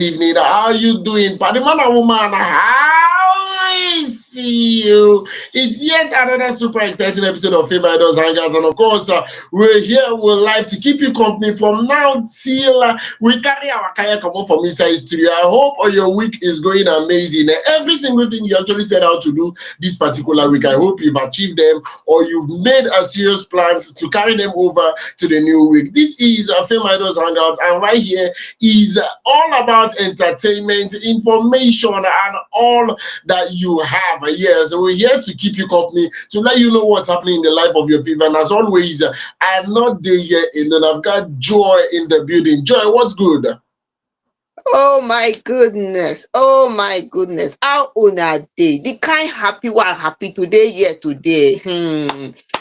evening. How are you doing? Party man and woman, how is you? It's yet another super exciting episode of FameIdols Hangout. And of course, we're here, we're live to keep you company from now till we carry our kayak come on from inside studio. I hope your week is going amazing. Every single thing you actually set out to do this particular week, I hope you've achieved them or you've made a serious plans to carry them over to the new week. This is FameIdols Hangout, and right here is all about entertainment, information, and all that you have. Yes, we're here to keep you company, to let you know what's happening in the life of your fever. And as always, I'm not there yet alone. I've got Joy in the building. Joy, what's good? Oh my goodness. Oh my goodness. How una day? The kind happy one happy today, yeah, today.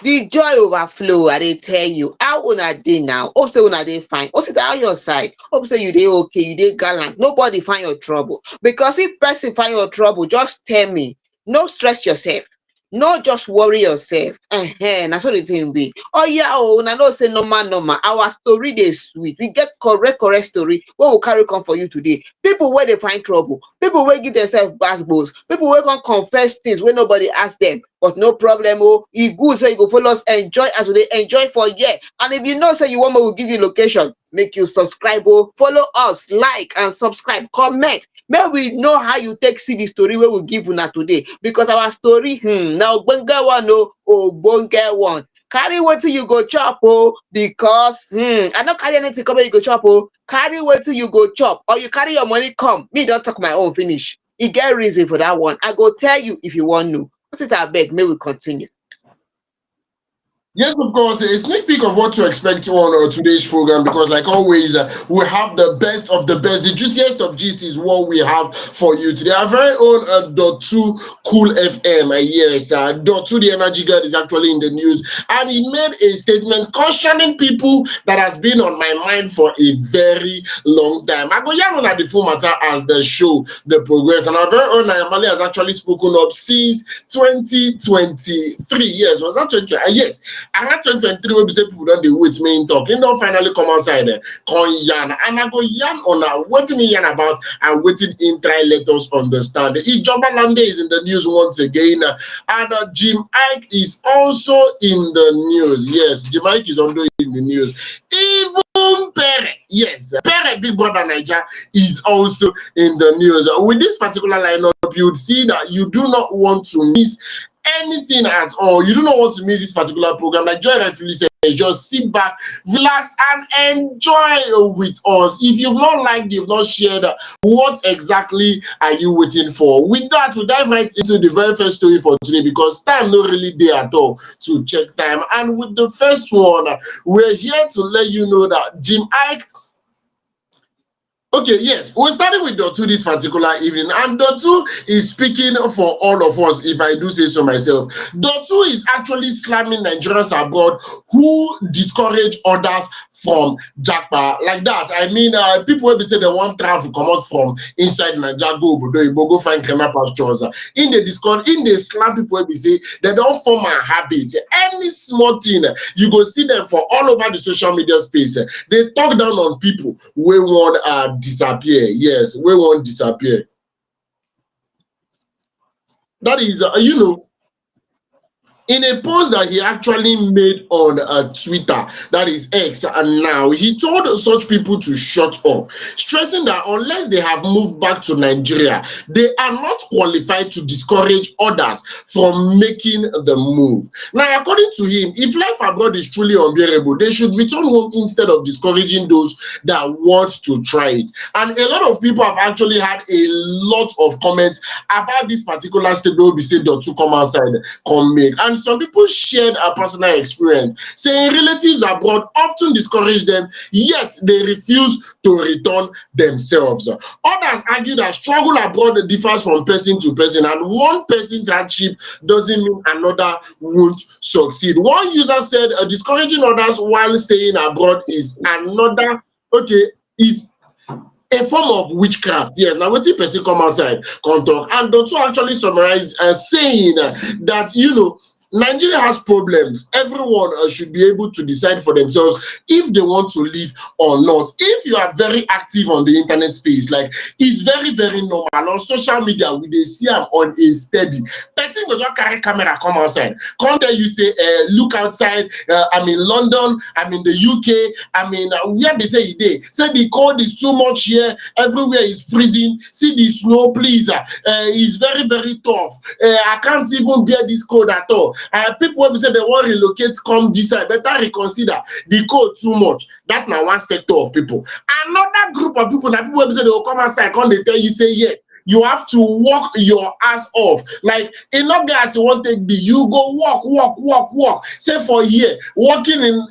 The joy overflow, I dey tell you. How una day now? Hope say una dey fine. Hope say how your side. Hope say you dey okay, you dey gallant. Nobody find your trouble. Because if person find your trouble, just tell me. No stress yourself. No just worry yourself. Na so the thing be. Oh yeah, oh, una know say normal. Our story dey sweet. We get correct story wey we carry come for you today. People wey dey find trouble, people wey give themselves gbas, people wey come confess things wey nobody ask them. But no problem, oh, e good say you go follow us enjoy as we dey enjoy for here. And if you know say you want me, we give you location, make you subscribe, oh, follow us, like and subscribe, comment. Make we know how you take see the story wey we give una today, because our story na ogbonge one, oh, ogbonge one. Carry wetin you go chop, oh, because I no carry anything come wey you go chop, oh. Carry wetin you go chop, or you carry your money come. Me don talk my own finish. E get reason for that one. I go tell you if you wan know. Put it abeg, make we continue. Yes, of course, a sneak peek of what to expect on today's program, because like always, we have the best of the best. The juiciest of gist is what we have for you today. Our very own Dot2 Cool FM. Yes, Dot2, the energy god, is actually in the news, and he made a statement cautioning people that has been on my mind for a very long time. I go yarn on the full matter as the show the progress, and our very own Naira Marley has actually spoken up since 2023. Yes, was that 20? Yes. I had 2023 wey be say people don dey wait main talk. Him don finally come outside come yarn, and I go yarn on wetin he yarn about and wetin him try let us understand. Ijoba Lande is in the news once again, and Iyke is also in the news. Yes, Iyke is also in the news. Even Pere, yes, Pere Big Brother Naija is also in the news. With this particular lineup, you would see that you do not want to miss anything at all. You do not want to miss this particular program. Like Joy rightfully said, just sit back, relax, and enjoy with us. If you've not liked, you've not shared, what exactly are you waiting for? With that, we dive right into the very first story for today, because time not really there at all to check time. And with the first one, we're here to let you know that Iyke. Okay, yes, we're starting with Dot2 this particular evening, and Dot2 is speaking for all of us, if I do say so myself. Dot2 is actually slamming Nigerians abroad who discourage others from Japa. Like that, I mean, people will be saying they want travel come out from inside Nigeria, go find greener pastures. In the Discord, in the slam, people will be say they don't form a habit. Any small thing, you go see them for all over the social media space. They talk down on people wey want disappear. Yes, we won't disappear. That is, in a post that he actually made on Twitter, that is X, and now he told such people to shut up, stressing that unless they have moved back to Nigeria, they are not qualified to discourage others from making the move. Now, according to him, if life abroad is truly unbearable, they should return home instead of discouraging those that want to try it. And a lot of people have actually had a lot of comments about this particular statement we say to come outside, come make. And some people shared a personal experience, saying relatives abroad often discourage them, yet they refuse to return themselves. Others argue that struggle abroad differs from person to person, and one person's hardship doesn't mean another won't succeed. One user said, discouraging others while staying abroad is is a form of witchcraft. Yes, now wetin person come outside come talk. And Dot2 actually summarized saying that Nigeria has problems. Everyone should be able to decide for themselves if they want to live or not. If you are very active on the internet space, like it's very, very normal. On social media, we dey see am on a steady. Person go just carry camera come outside, come tell you say, look outside. I'm in London, I'm in the UK, I'm in where they say e dey. Say the cold is too much here, everywhere is freezing. See the snow, please. It's very, very tough. I can't even bear this cold at all. People wey be say they wan relocate come this side, better reconsider the cold too much. That na one sector of people. Another group of people na people wey be say they will come outside come dey tell you say yes, you have to walk your ass off. Like in no gas you wan take be, you go walk. Say for here, working in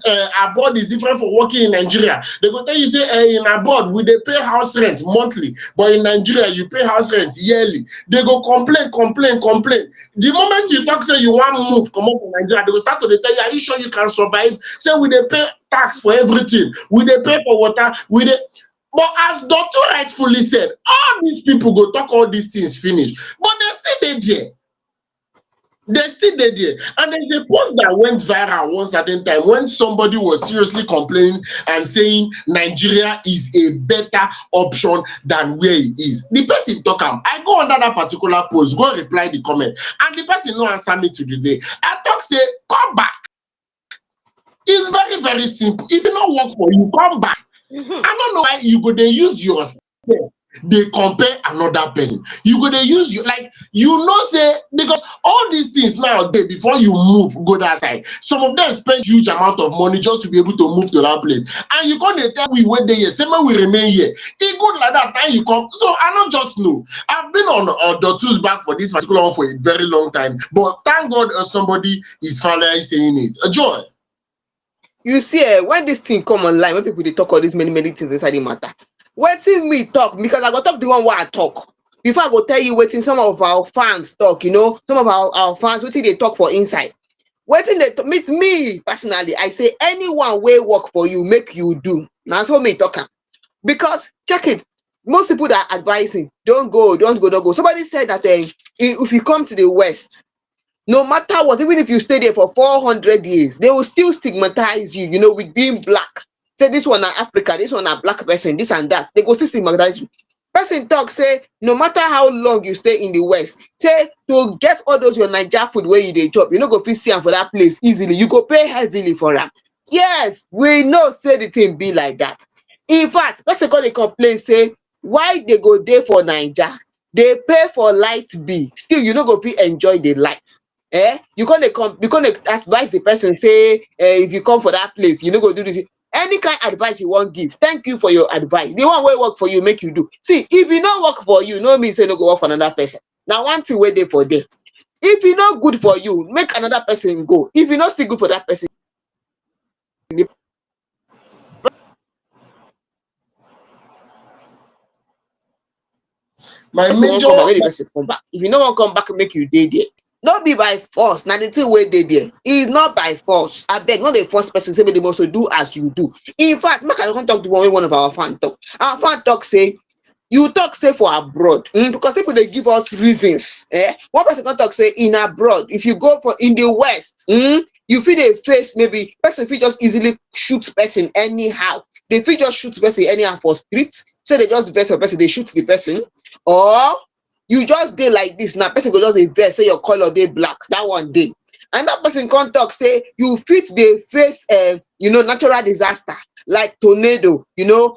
abroad is different from working in Nigeria. They go tell you say in abroad we dey pay house rent monthly, but in Nigeria you pay house rent yearly. They go complain. The moment you talk say you wan move comot from Nigeria, they go start to dey tell you, are you sure you can survive? Say we dey pay tax for everything, we dey pay for water, we dey. But as Doctor rightfully said, all these people go talk all these things finish, but they still dey there. They still dey there. And there's a post that went viral one certain time when somebody was seriously complaining and saying Nigeria is a better option than where it is. The person talk am. I go under that particular post, go reply the comment, and the person no answer me to the day. I talk say, come back. It's very, very simple. If it not work for you, come back. I don't know why you go dey use yourself, they compare another person. You go dey use you, like you know say, because all these things now dey before you move go that side. Some of them spend huge amount of money just to be able to move to that place, and you come dey tell we wey dey here say make we remain here. E good like that, time you come. So I don't just know. I've been on the tools back for this particular one for a very long time, but thank God somebody is finally saying it. A joy. You see, when this thing come online, when people they talk all these many things inside the matter, wetin me talk, because I go talk the one where I talk before I go tell you wetin some of our fans talk. Some of our fans wetin they talk for inside. Wetin they meet me personally, I say anyone wey work for you make you do. Now so me talk am, because check it. Most people that are advising don't go. Somebody said that if you come to the West, no matter what, even if you stay there for 400 years, they will still stigmatize you, with being black. Say this one na Africa, this one na black person, this and that. They go still stigmatize you. Person talk say, no matter how long you stay in the West, say to get all those your Naija food where you dey chop, you no go fit see am for that place easily. You go pay heavily for am. Yes, we know say the thing be like that. In fact, person come dey complain say, why they go dey for Naija? They pay for light bill, still you no go fit enjoy the light. You gonna advise the person say, if you come for that place, you no go do this. Any kind of advice you want give, thank you for your advice. The one wey work for you make you do. See, if e no work for you, no mean say no go work for another person. Now one thing wey dey for there. If e no good for you, make another person go. If e no still good for that person, My person wan major come back, make the person come back. If you no wan come back, make you dey there. No be by force. Na the thing wey dey there. It's not by force. Abeg, no dey force person say make they must to do as you do. In fact, make I come talk to one wey one of our fan talk. Our fan talk say, you talk say for abroad, because people dey give us reasons. One person come talk say in abroad, if you go for in the West, you fit dey face, maybe person fit just easily shoot person anyhow. They fit just shoot person anyhow for street. Say they just vex for person, they shoot the person, or you just dey like this. Now person go just dey vex say your color dey black. That one day, and that person come talk say you fit dey face natural disaster like tornado,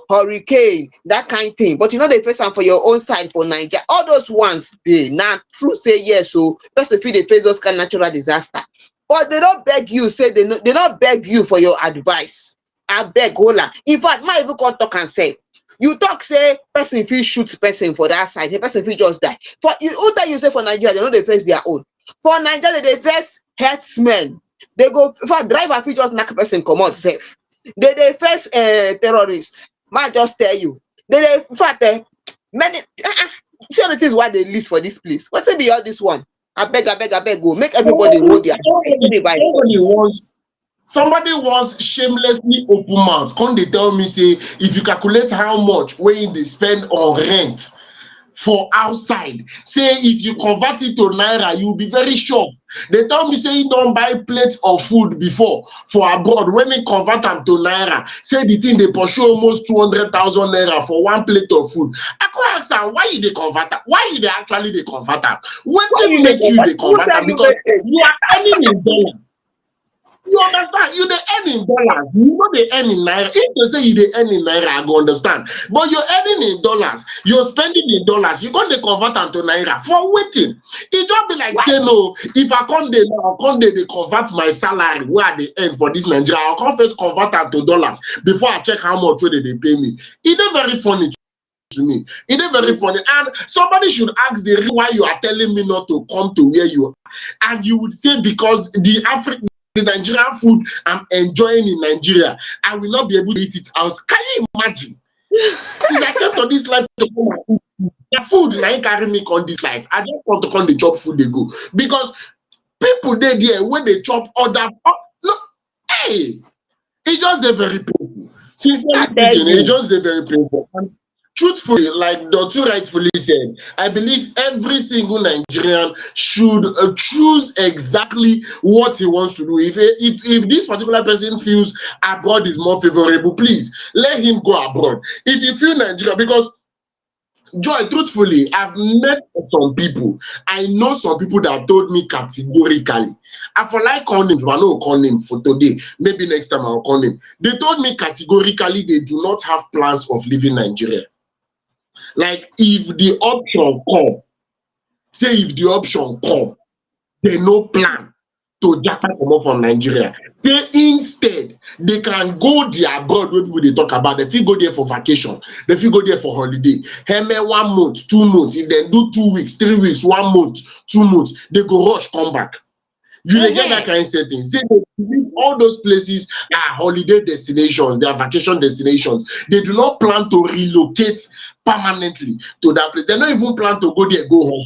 hurricane, that kind thing, but you know they face am for your own side for Naija. All those ones dey. Now true say yes, so person fit dey face those kind of natural disaster, but they don't beg you. Say they not beg you for your advice. Abeg hola. In fact, my even come talk and say, you talk say person fit shoot person for that side, the person fit just die. For you, who tell you say for Nigeria they no dey face their own? For Nigeria they dey face herdsmen. They go, for driver fit just knack person comot sef. They dey face terrorists. Man just tell you. They dey, in fact, many see all the things why they list for this place. Wetin be all this one? Abeg go make everybody hold their somebody wants shamelessly open mouth come dey tell me say if you calculate how much wey they spend on rent for outside. Say if you convert it to naira, you'll be very shocked. They tell me say you don't buy plate of food before for abroad. When they convert them to naira, say the thing they pursue almost 200,000 naira for one plate of food. I could ask them why you they convert them? Why you they actually they convert them? What Why to you dey make you convert? they Who convert tell them? you Because make it? you are earning in dollars. You understand? You they earn in dollars. You know they earn in naira. If they say you they earn in naira, I go understand. But you're earning in dollars. You're spending in dollars. You can't they convert them to naira for waiting. It just be like Why? say no. If I can't they convert my salary where they earn for this Nigeria, I'll come first convert them to dollars before I check how much they pay me. It's very funny to me. It is very funny. And somebody should ask the reason why you are telling me not to come to where you are. And you would say because the Nigerian food I'm enjoying in Nigeria, I will not be able to eat it out. Can you imagine? Since I came to this life to come and eat food, the food now carry me on this life. I don't want to come the chop food they go. Because people there when they chop other no, hey, it's just they very painful. Sincerely I tell speaking, it's you. just they very painful. And truthfully, like Dotu rightfully said, I believe every single Nigerian should choose exactly what he wants to do. If this particular person feels abroad is more favorable, please let him go abroad. If you feel Nigeria, because Joy, truthfully, I've met some people. I know some people that told me categorically. I for like call names, but I don't call name for today. Maybe next time I'll call name. They told me categorically they do not have plans of leaving Nigeria. Like if the option come, say if the option come, they no plan to Japa come up from Nigeria. Say instead, they can go there abroad where people they talk about. They fit go there for vacation. They fit go there for holiday. Heme 1 month, 2 months. If they do 2 weeks, 3 weeks, 1 month, 2 months, they go rush, come back. You dey get that kind of setting. Say they believe all those places are holiday destinations, they are vacation destinations. They do not plan to relocate permanently to that place. They don't even plan to go there, go home.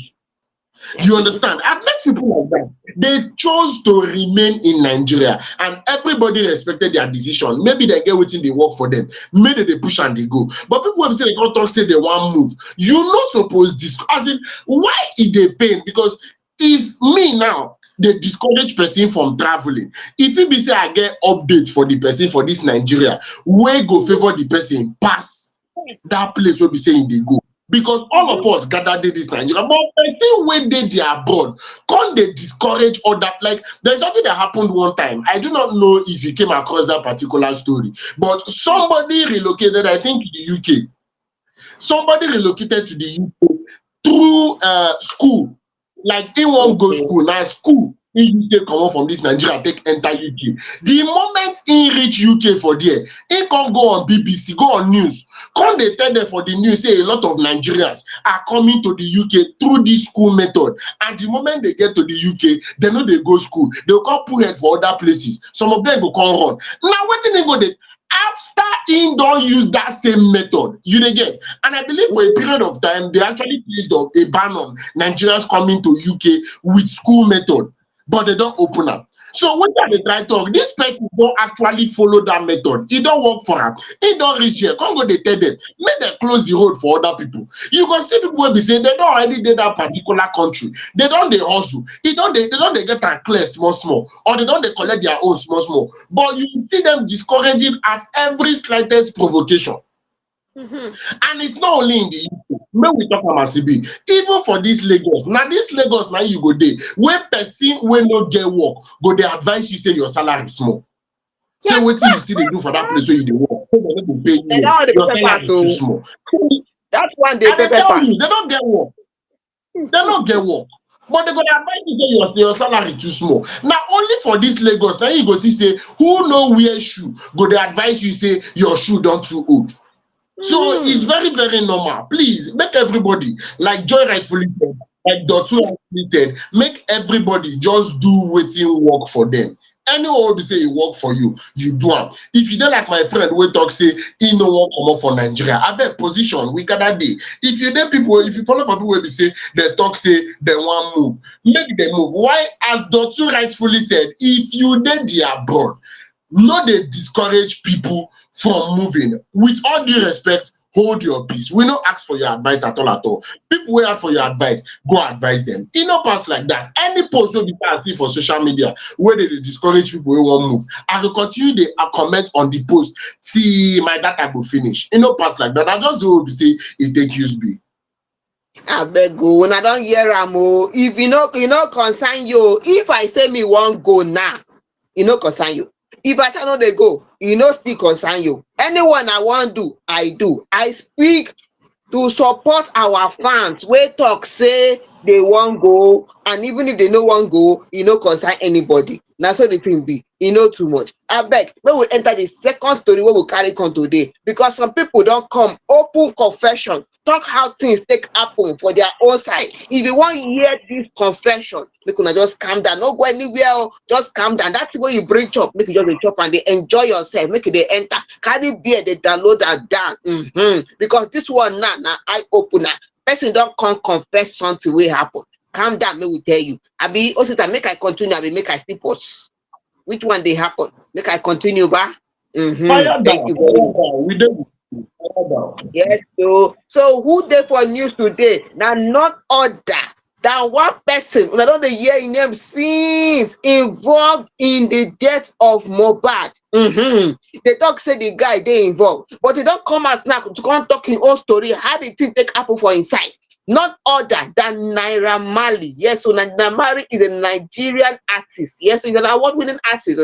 You understand? I've met people like that. They chose to remain in Nigeria and everybody respected their decision. Maybe they get waiting, they work for them. Maybe they push and they go. But people will say they can't talk, say they want move. You're not supposed to, as in, why is they pain? Because if me now, they discourage person from traveling. If it be say I get updates for the person for this Nigeria, where go favor the person pass that place will be saying they go. Because all of us gathered in this Nigeria, but person when they abroad, can't they discourage other? Like there's something that happened one time. I do not know if you came across that particular story, but somebody relocated, I think, to the UK. Somebody relocated to the UK through school. Like he won't go Okay. school. Now school, he used to come out from this Nigeria, take enter UK. The moment he reach UK for there, he can't go on BBC, go on news. Come they tell them for the news, say a lot of Nigerians are coming to the UK through this school method. And the moment they get to the UK, they know they go school. They'll come put head for other places. Some of them go come run. Now, what they go they after he don't use that same method, you dey get. And I believe for a period of time, they actually placed a ban on Nigerians coming to UK with school method, but they don't open up. So when they try talk, this person don't actually follow that method. It don't work for him. He don't reach here. Come go they tell them, make them close the road for other people. You can see people will be saying they don't already did that particular country. They don't they hustle. They don't they get a clear small, or they don't they collect their own small. But you see them discouraging at every slightest provocation. Mhm. And it's not only in the UK. When we talk about CB, even for this Lagos. Now this Lagos now you go there. When person when no get work, go they advise you say your salary is small. Say what you see they do for that place where you dey work. So they no go pay They you. don't dey Your pepper salary pass. is too So small. that one dey And they pepper tell pass. you they don't get work. They don't get work. But they go dey advise you say your salary too small. Now only for this Lagos, now you go see say who know wear shoe, go they advise you say your shoe don't too old. So it's Mhm. very, very normal. Please make everybody, like Joy rightfully said, like Dotu rightfully said, make everybody just do wetin work for them. Anyone will be say it work for you, you do am. If you don't like my friend we talk say he no wan comot for Nigeria, abeg position we gather dey. If you dey people, if you follow for people wey be say they talk say they wan move, make them move. Why, as Dotu rightfully said, if you dey there abroad, no dey discourage people from moving. With all due respect, hold your peace. We no ask for your advice at all at all. People wey ask for your advice, go advise them. E no pass like that. Any post wey be say I see for social media wey dey discourage people wey wan move, I go continue dey comment on the post till my data go finish. E no pass like that. I just do wey be say e take use be. Abeg o, una don hear am o. If e no concern you, if I say me wan go now, e no concern you. If I say I no dey go, e no still concern you. Anyone I wan do, I do. I speak to support our fans wey talk say they wan go, and even if they no wan go, e no concern anybody. Na so the thing be. E no too much. Abeg, make we enter the second story wey we carry come today, because some people don come open confession, talk how things take happen for their own side. If you wan hear this confession, make una just calm down, no go anywhere o, just calm down. That thing wey you bring chop, make you just dey chop and dey enjoy yourself, make you dey enter, carry beer dey download am down. Because this one now na eye opener. Person don come confess something wey happen. Calm down, make we tell you. Abi Osita, make I continue, abi make I still pause? Which one dey happen? Make I continue ba? Fire Thank down, you very fire much. down. We dey with you. Fire down. Yes, so who dey for news today? Na none other than one person una don dey hear im name since, involved in the death of Mohbad. They talk say the guy dey involved, but he don come out now to come talk im own story, how the thing take happen for inside. None other than Naira Marley. Yes, so Naira Marley is a Nigerian artist. Yes, so he's an award-winning artist.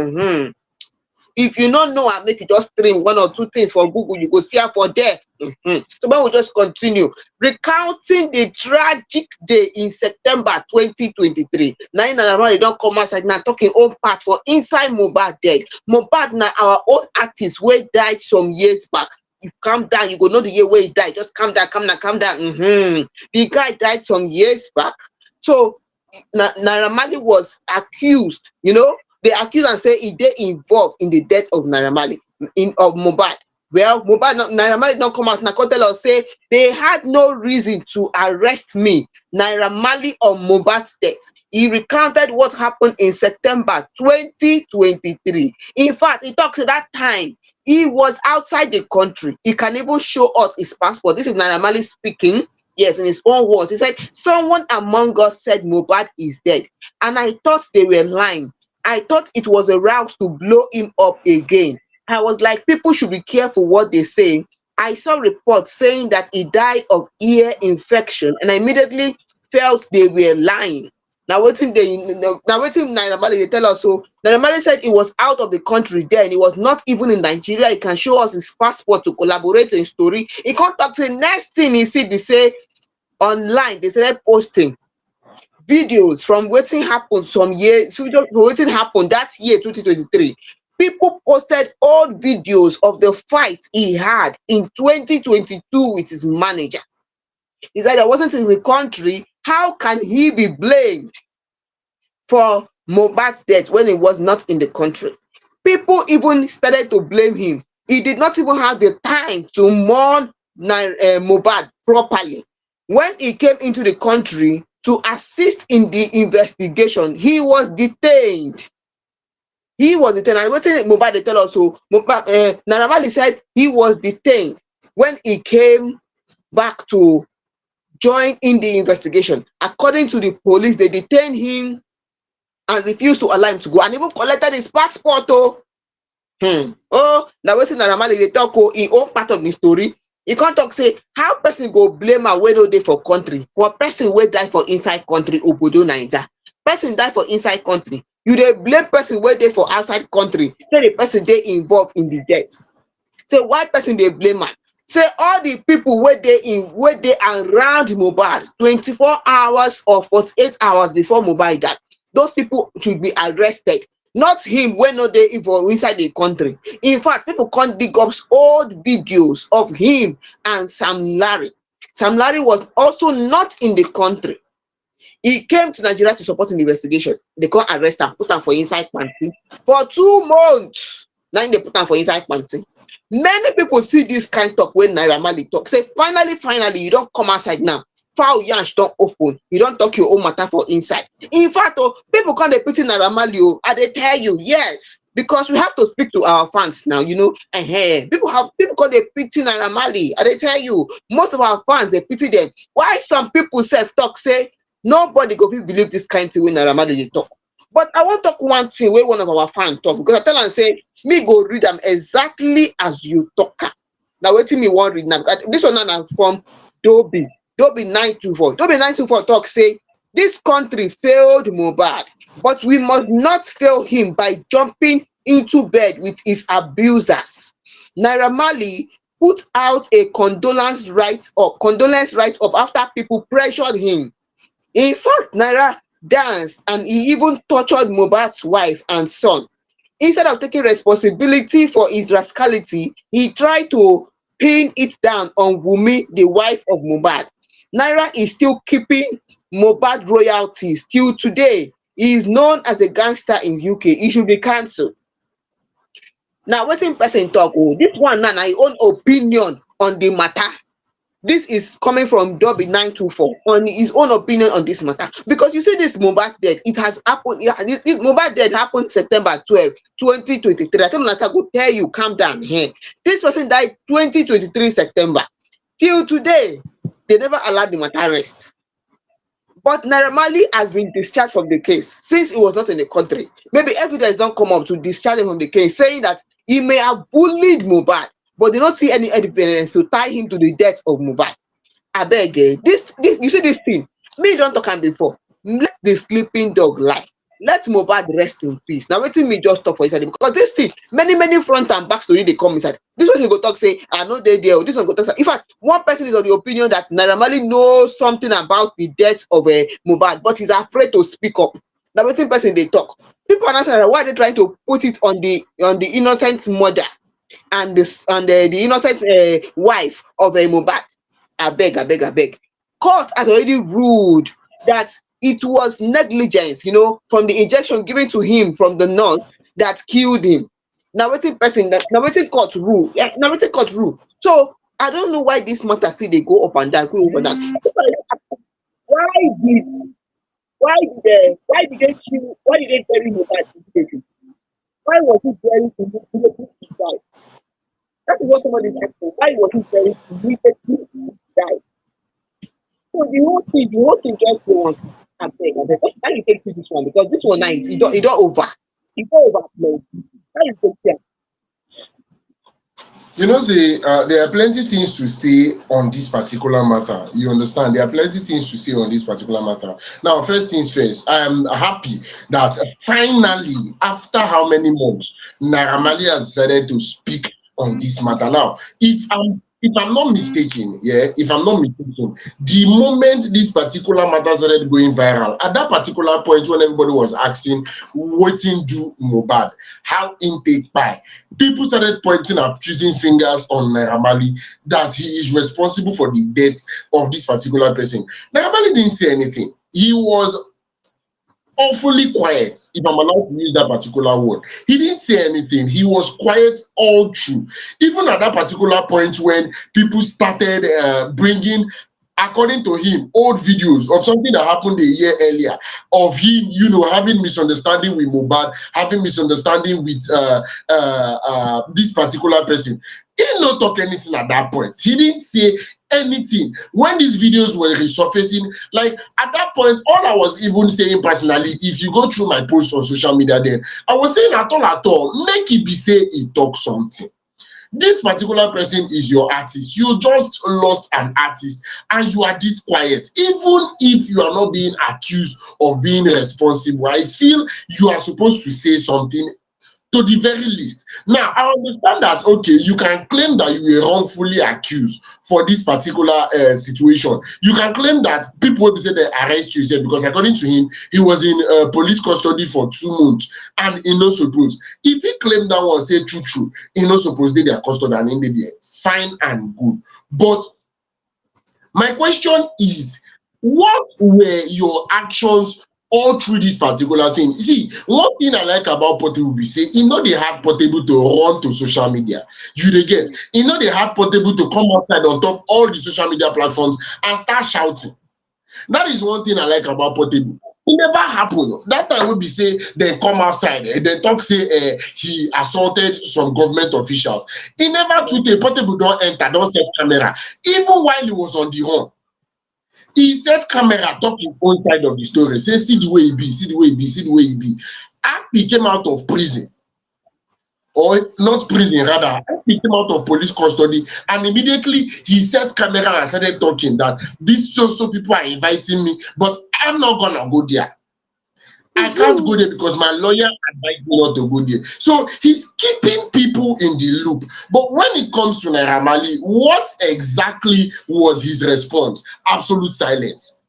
If you no know am, make you just stream one or two things for Google, you go see am for there. So when we just continue recounting the tragic day in September 2023. Na im Naira Marley don come outside now talk im own part for inside Mohbad death. Mohbad na our own artist wey died some years back. You calm down, you go know the year wey he died. Just calm down, calm down, calm down. The guy died some years back. So Naira Marley was accused, they accuse am say e dey involved in the death of Naira Marley, of Mohbad. Well, Naira Marley don come out now come tell us say they had no reason to arrest me, Naira Marley, on Mohbad's death. He recounted what happened in September 2023. In fact, he talks at that time he was outside the country. He can even show us his passport. This is Naira Marley speaking. Yes, in his own words. He said, "Someone among us said Mohbad is dead, and I thought they were lying. I thought it was a route to blow him up again. I was like, people should be careful what they say. I saw reports saying that he died of ear infection, and I immediately felt they were lying." Now wetin Naira Marley dey tell us. So Naira Marley said he was out of the country then. He was not even in Nigeria. He can show us his passport to corroborate his story. He come talk say next thing he see be say online they started posting videos from wetin happen some years, wetin happen that year 2023. People posted old videos of the fight he had in 2022 with his manager. He said, "I wasn't in the country. How can he be blamed for Mohbad's death when he was not in the country?" People even started to blame him. He did not even have the time to mourn Mohbad properly. When he came into the country to assist in the investigation, he was detained. He was detained. And wetin Mohbad dey tell us, so Naira Marley said he was detained when he came back to join in the investigation. According to the police, they detained him and refused to allow him to go, and even collected his passport. Now wetin Naira Marley dey talk in own part of the story. He can't talk say how person go blame am wey no dey for country for person wey die for inside country, obodo Naija. Person die for inside country, you dey blame person wey dey for outside country say the person dey involved in the death. Say why person dey blame am? Say all the people wey dey around Mohbad 24 hours or 48 hours before Mohbad died, those people should be arrested, not him wey no dey involved inside the country. In fact, people can't dig up old videos of him and Sam Larry. Sam Larry was also not in the country. He came to Nigeria to support an investigation. They can't arrest him, put him for inside panty for 2 months. Now they put him for inside panty. Many people see this kind of talk when Naira Marley talk. Say finally, you don't come outside now. Foul yansh don't open. You don't talk your own matter for inside. In fact, people can't dey pity Naira Marley. I dey tell you, yes. because we have to speak to our fans now, people call they pity Naira Marley. And they tell you, most of our fans they pity them. Why some people self talk say nobody go fit believe this kind thing when Naira Marley dey talk. But I want talk one thing where one of our fans talk, because I tell am say me go read them exactly as you talk am. Now wetin me wan read now, because this one now na from Dobi. Dobi 924. Dobi 924 talk say this country failed Mohbad, but we must not fail him by jumping into bed with his abusers. Naira Marley put out a condolence write up after people pressured him. In fact, Naira danced and he even tortured Mohbad's wife and son. Instead of taking responsibility for his rascality, he tried to pin it down on Wunmi, the wife of Mohbad. Naira is still keeping Mohbad royalties till today. He is known as a gangster in UK. He should be cancelled. Now, wetin person talk? Oh, this one now na him own opinion on the matter. This is coming from Dobby 924 on his own opinion on this matter. Because you see, this Mohbad death, it has happened. Yeah, this Mohbad death happened September 12, 2023. I tell you, I go tell you, calm down here. This person died 2023 September. Till today, they never allowed the matter rest. But Naira Marley has been discharged from the case since he was not in the country. Maybe evidence don't come up to discharge him from the case, saying that he may have bullied Mohbad, but they don't see any evidence to tie him to the death of Mohbad. Abeg, this you see this thing, me don talk am before. Let the sleeping dog lie. Let Mohbad rest in peace. Na wetin me just talk for inside, because this thing, many front and back story dey come inside. This person go talk say I no dey there, this one go talk say, in fact, one person is of the opinion that Naira Marley knows something about the death of Mohbad, but he's afraid to speak up. Na wetin person dey talk. People are not saying why they trying to put it on the innocent mother and the innocent wife of Mohbad. Abeg. Court has already ruled that it was negligence, from the injection given to him from the nurse that killed him. Now wetin court rule. Yeah, now wetin court rule. So I don't know why this matter still dey go up and down, go up and down. People are just asking, Why did why did they bury Mohbad immediately? Why was he buried immediately he died? That is what somebody is asking. Why was he buried immediately he died? So the whole thing just go on. Abeg. How you take see this one? Because this one now it don't over. It don't overflow. How you take see am? Say there are plenty things to say on this particular matter. You understand? There are plenty things to say on this particular matter. Now, first things first, I am happy that finally, after how many months, Naira Marley has decided to speak on this matter. Now, if I'm not mistaken, the moment this particular matter started going viral, at that particular point when everybody was asking, waiting do Mohbad, how intake by, people started pointing and accusing fingers on Naira Marley that he is responsible for the death of this particular person. Naira Marley didn't say anything. He was awfully quiet, if I'm allowed to use that particular word. He didn't say anything. He was quiet all through. Even at that particular point when people started bringing, according to him, old videos of something that happened a year earlier, of him, having misunderstanding with Mohbad, having misunderstanding with this particular person. He did not talk anything at that point. He didn't say anything. When these videos were resurfacing, like at that point, all I was even saying personally, if you go through my post on social media, then I was saying at all, make it be say he talk something. This particular person is your artist. You just lost an artist and you are this quiet. Even if you are not being accused of being responsible, I feel you are supposed to say something to the very least. Now, I understand that, okay, you can claim that you were wrongfully accused for this particular situation. You can claim that people will say they arrest you, said, because according to him, he was in police custody for 2 months and he not supposed. If he claimed that one, say true, he not supposed to their custody and in there, fine and good. But my question is, what were your actions all through this particular thing? See, one thing I like about Portable be say, they had Portable to run to social media. You dey get, they had Portable to come outside on top all the social media platforms and start shouting. That is one thing I like about Portable. it never happen. That time will be say they come outside, they talk say he assaulted some government officials. He never took a portable, don't enter, don't set camera. Even while he was on the run, he set camera, talk his own side of the story. Say, see the way he be, see the way he be, see the way he be. After he came out of prison, or not prison rather, he came out of police custody, and immediately he set camera and started talking that these so people are inviting me, but I'm not gonna go there. I can't go there because my lawyer advised me not to go there. So he's keeping people in the loop. But when it comes to Naira Marley, what exactly was his response? Absolute silence.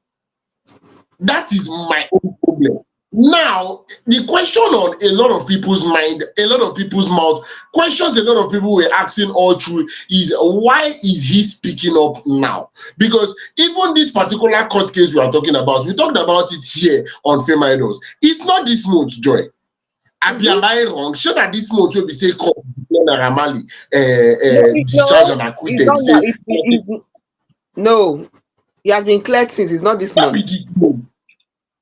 That is my own problem. Now, the question on a lot of people's mind, a lot of people's mouth, questions a lot of people were asking all through is why is he speaking up now? Because even this particular court case we are talking about, we talked about it here on FameIdols. It's not this month, Joy. Am I wrong? Sure that this month will be say court Naira Marley discharged and it's acquitted. not Say now. No, he has been cleared since. It's not this that be month. this month.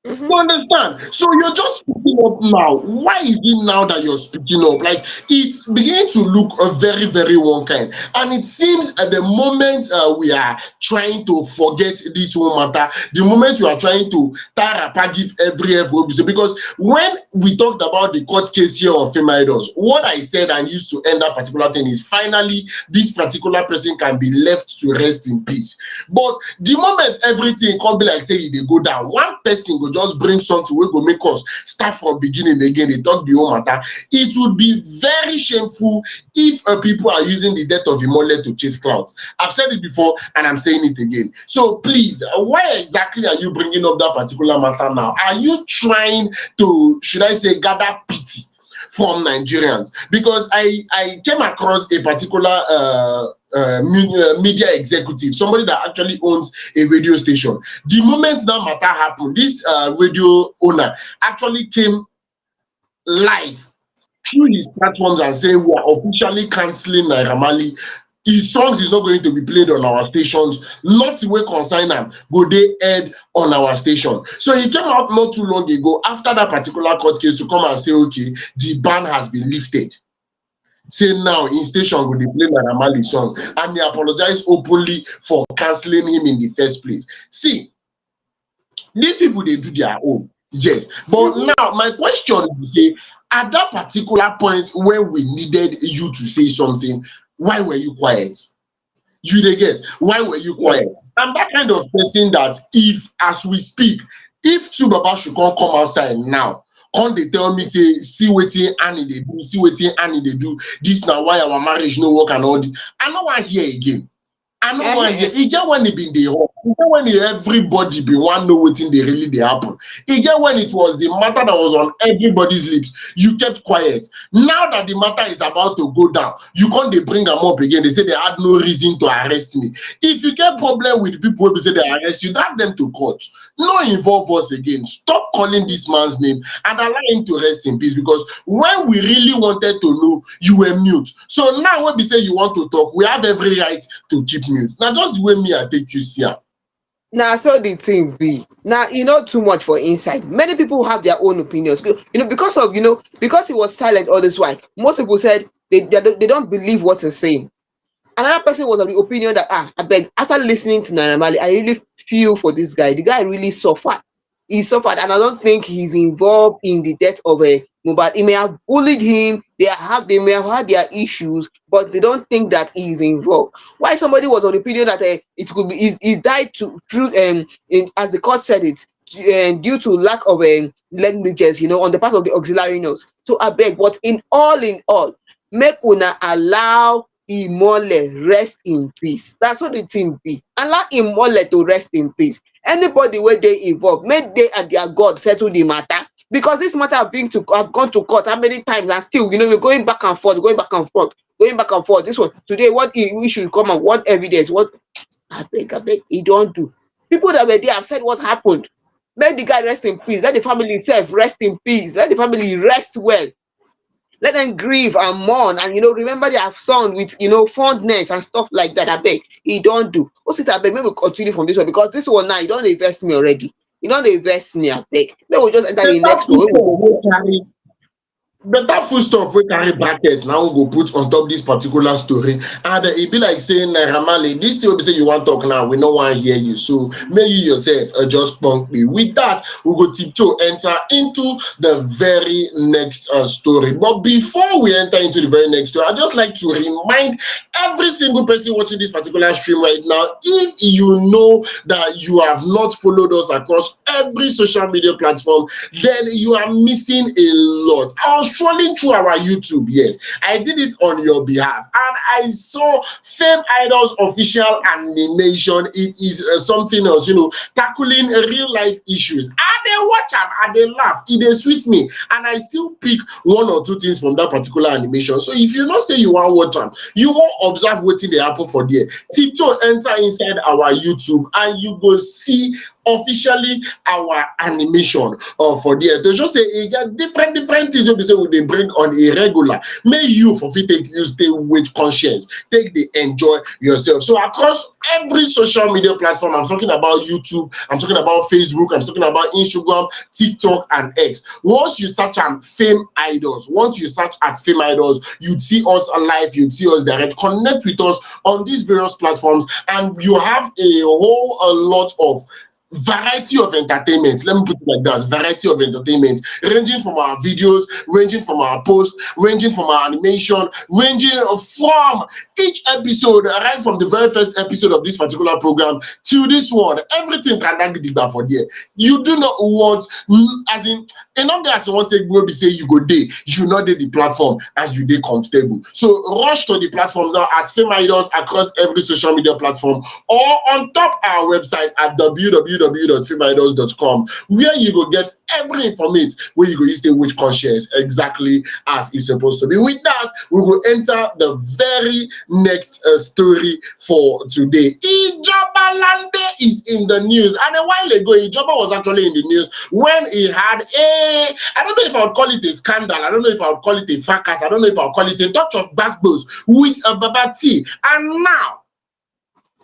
Mhm. You understand? So you're just speaking up now. Why is it now that you're speaking up? Like it's beginning to look a very, very one kind. And it seems at the moment we are trying to forget this whole matter, the moment you are trying to give every because when we talked about the court case here on FameIdols, what I said and used to end that particular thing is finally this particular person can be left to rest in peace. But the moment everything come be like say they go down, one person go just bring something wey go make us start from beginning again, they talk the whole matter. It would be very shameful if people are using the death of Imole to chase clouds. I've said it before and I'm saying it again. So please, why exactly are you bringing up that particular matter now? Are you trying to, should I say, gather pity from Nigerians? Because I came across a particular media executive, somebody that actually owns a radio station. The moment that matter happened, this radio owner actually came live through his platforms and say we are officially cancelling Naira Marley. His songs is not going to be played on our stations. Not the way consign am go they aired on our station. So he came out not too long ago after that particular court case to come and say, okay, the ban has been lifted. Say now in station go dey play Naira Marley song, and he apologize openly for cancelling him in the first place. See, these people they do their own, yes, but now my question is say at that particular point when we needed you to say something, why were you quiet? You dey get why were you Yeah. quiet? I'm that kind of person that if as we speak, if two baba should come outside now, come dey tell me say see wetin Annie dey do, see wetin Annie dey do, this na why our marriage no work and all this, I no wan hear again. I no wan hear. E get when e bin dey hot, e get when everybody bin wan know wetin dey really dey happen. E get when it was the matter that was on everybody's lips, you kept quiet. Now that the matter is about to go down, you can't dey bring am up again. They say they had no reason to arrest me. If you get problem with people wey be say they arrest you, drag them to court. No involve us again. Stop calling this man's name and allow him to rest in peace, because when we really wanted to know, you were mute. So now when we say you want to talk, we have every right to keep mute. Now just the way me I take you see am. Now, so the thing be now, too much for inside. Many people have their own opinions, because of because he was silent all this while. Most people said they don't believe what he's saying. Another person was of the opinion that I beg, after listening to Naira Marley, I really feel for this guy. The guy really suffered. He suffered, and I don't think he's involved in the death of a Mohbad. He may have bullied him. They may have had their issues, but they don't think that he is involved. Why somebody was of the opinion that it could be he died through as the court said it, due to lack of negligence, on the part of the auxiliary nurse. So I beg, but in all, make una allow Imole rest in peace. That's what the thing be. Allow Imole to rest in peace. Anybody where they involved, make they and their God settle the matter. Because this matter have gone to court how many times, and still, we're going back and forth, going back and forth, going back and forth. This one today, what we should come and what evidence, what I beg, he don't do. People that were there have said what happened. Let the guy rest in peace. Let the family itself rest in peace. Let the family rest well. Let them grieve and mourn, and remember their son with fondness and stuff like that. I beg, he don't do. What's it? I beg, maybe we continue from this one, because this one now, you don't invest me already. You know they invest me, I beg. Then we just enter the Better next food one. stuff wey carry better food stuff wey carry bracket na we go put on top dis particular story. And e be like say Naira Marley, dis thing wey be say you wan talk now, we no wan hear you, so make you yourself just punk me. With that, we go tiptoe enter into the very next story. But before we enter into the very next story, I just like to remind every single person watching this particular stream right now, if you know that you have not followed us across every social media platform, then you are missing a lot. I was scrolling through our YouTube, yes, I did it on your behalf, and I saw FameIdols official animation. It is something else, tackling real life issues. And they watch am and they laugh, it dey sweet me, and I still pick one or two things from that particular animation. So if you know say you wan watch am, you wan observe wetin dey happen for there, tiptoe enter inside our YouTube and you go see officially our animation for there to just say e get different things wey be say we dey bring on a regular, make you for fit take use take with conscience, take dey enjoy yourself. So across every social media platform, I'm talking about YouTube, I'm talking about Facebook, I'm talking about Instagram, TikTok and X. Once you search am FameIdols, once you search at FameIdols, you'd see us live, you'd see us direct. Connect with us on these various platforms and you have a lot of variety of entertainment. Let me put it like that: variety of entertainment, ranging from our videos, ranging from our posts, ranging from our animation, ranging from each episode, right from the very first episode of this particular program to this one. Everything can that for there. You do not want, as in, enough as you want to go be say you go day, you not dey the platform as you dey comfortable. So rush to the platform now at FameIdols across every social media platform, or on top our website at www.fameidols.com, where you go get every information where you go use stay with conscience exactly as it's supposed to be. With that, we will enter the very next story for today. Ijoba Lande is in the news, and a while ago Ijoba was actually in the news when he had I don't know if I would call it a scandal, I don't know if I would call it a fracas, I don't know if I would call it a touch of basketballs with a Baba T. And now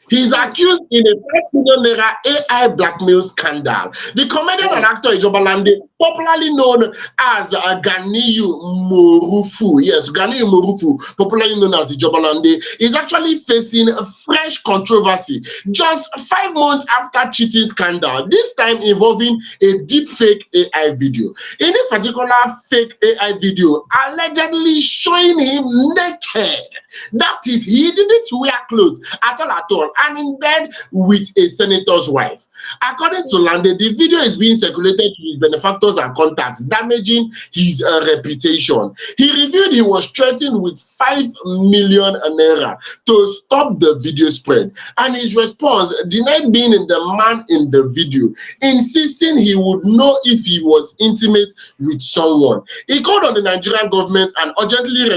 he's accused in a 5 million naira AI blackmail scandal. The comedian and actor Ijoba Lande, popularly known as Ganiyu Morufu, yes, Ganiyu Morufu, popularly known as Ijoba Lande, is actually facing a fresh controversy just 5 months after cheating scandal, this time involving a deep fake AI video. In this particular fake AI video, allegedly showing him naked. That is, he didn't wear clothes at all, and in bed with a senator's wife. According to Lande, the video is being circulated to his benefactors and contacts, damaging his reputation. He revealed he was threatened with 5 million naira to stop the video spread, and his response denied being the man in the video, insisting he would know if he was intimate with someone. He called on the Nigerian government and urgently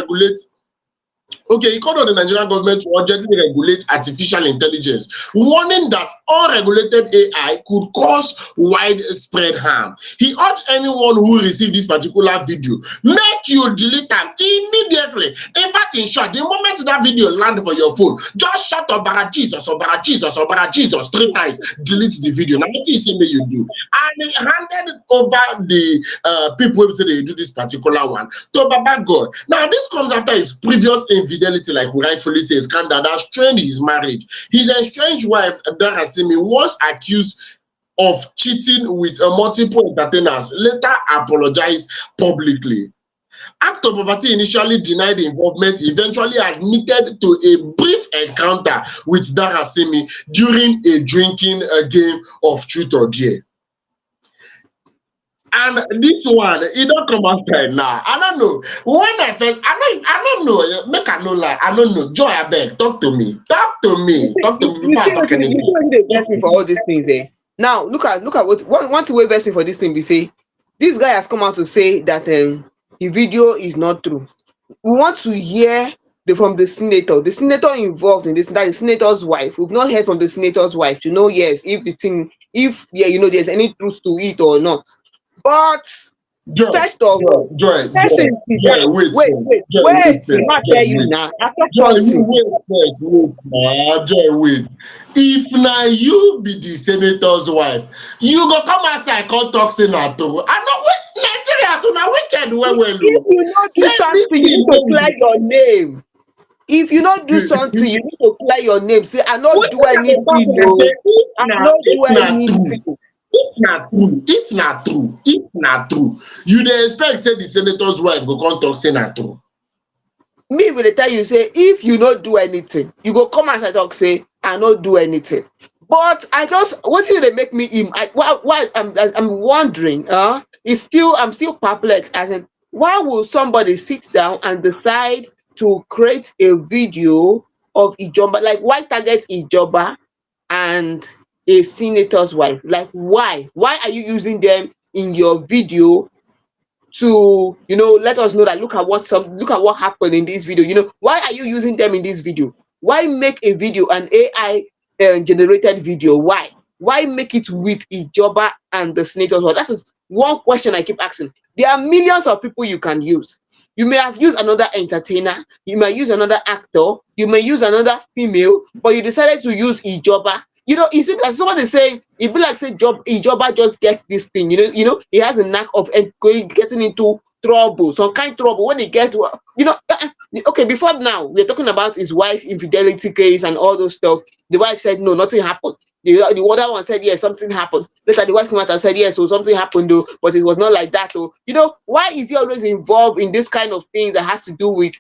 he called on the Nigerian government to urgently regulate artificial intelligence, warning that unregulated AI could cause widespread harm. He urged anyone who received this particular video, make you delete them immediately. In fact, in short, the moment that video lands for your phone, just shout Obara Jesus, Obara Jesus, Obara Jesus 3 times, delete the video. Now, what is it that you do? And he handed over the people who say they do this particular one to Baba God. Now, this comes after his previous infidelity, like we rightfully say, scandal that strained his marriage. His estranged wife, Dara Simi, was accused of cheating with multiple entertainers, later apologized publicly. Actor Babati initially denied involvement, eventually admitted to a brief encounter with Dara Simi during a drinking game of Truth or Dare. And this one, it don't come outside now. I don't know. When I don't know. Make I no lie. I don't know. Joy, I beg. Talk to me. Talk to me. Talk to me You before I see talk wetin anything. dey vex me for all these things, eh? Now look at what one thing wey vex me for this thing be say this guy has come out to say that the video is not true. We want to hear from the senator involved in this, that is the senator's wife. We've not heard from the senator's wife to know, yes, if the thing, if there's any truth to it or not. But Joy, First of Joy, all, Joy, Joy, person sit Joy, down. wait Wait, first. wait, Joy, wait wait. first. I'll Joy, tell you wait. now. I talk Joy, you something. wait first. Wait, nah. Joy, wait. If now you be the senator's wife, you go come outside, come talk say na true. I know wait, Nigerians una wicked well well If o. you not do Say this something, you thing need to no clear your name. If you not do something, be. you need to clear your name. Say, I not do Wetin I dey talk anything, na say no. I not if do na true, anything. if na true, you dey expect say the senator's wife go come talk say na true. Me will tell you, say, if you not do anything, you go come outside talk, say, I not do anything. But I just, what you they make me him? Why I'm wondering, I'm still perplexed. As in, why will somebody sit down and decide to create a video of Ijoba? Like, why target Ijoba and a senator's wife? Like, why? Why are you using them in your video to, let us know that look at what happened in this video? Why are you using them in this video? Why make a video, an AI generated video? Why make it with Ijoba and the senators? Well, that is one question I keep asking. There are millions of people you can use. You may have used another entertainer, you may use another actor, you may use another female, but you decided to use Ijoba. It seems like somebody saying, it be like say Ijoba just gets this thing. He has a knack of getting into trouble, some kind of trouble when he gets, okay, before now, we're talking about his wife infidelity case and all those stuff. The wife said, no, nothing happened. The other one said, yes, something happened. Later, the wife came out and said, yes, so something happened, though, but it was not like that, though. Why is he always involved in this kind of things that has to do with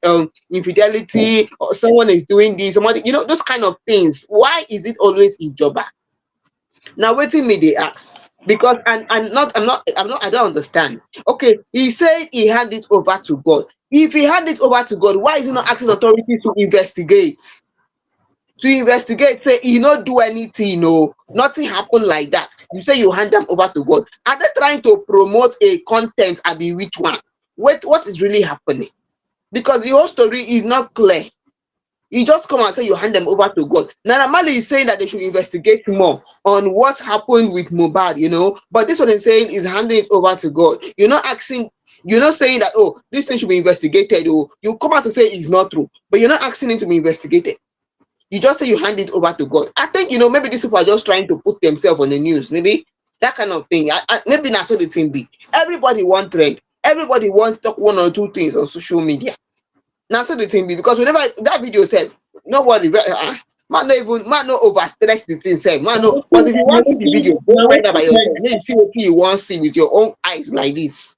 infidelity, or someone is doing this, somebody, those kind of things? Why is it always Ijoba? Now, waiting me, they ask. Because I don't understand. Okay, he said he handed it over to God. If he handed it over to God, why is he not asking authorities to investigate? Say he not do anything, no, nothing happened like that. You say you hand them over to God. Are they trying to promote a content? I be which one? Wait, what is really happening? Because the whole story is not clear. You just come and say you hand them over to God. Naira Marley is saying that they should investigate more on what happened with Mohbad, but this one is saying is handing it over to God. You're not saying that, oh, this thing should be investigated, or you come out to say it's not true, but you're not asking it to be investigated. You just say you hand it over to God. I think, maybe these people are just trying to put themselves on the news. Maybe that kind of thing. Maybe that's what the thing be. Everybody wants trend. Everybody wants to talk one or two things on social media. Now so the thing be, because whenever that video said, no worry, man no overstress the thing said, man no. But if you want to see the video, go find out by yourself. Make you see what you want to see with your own eyes like this.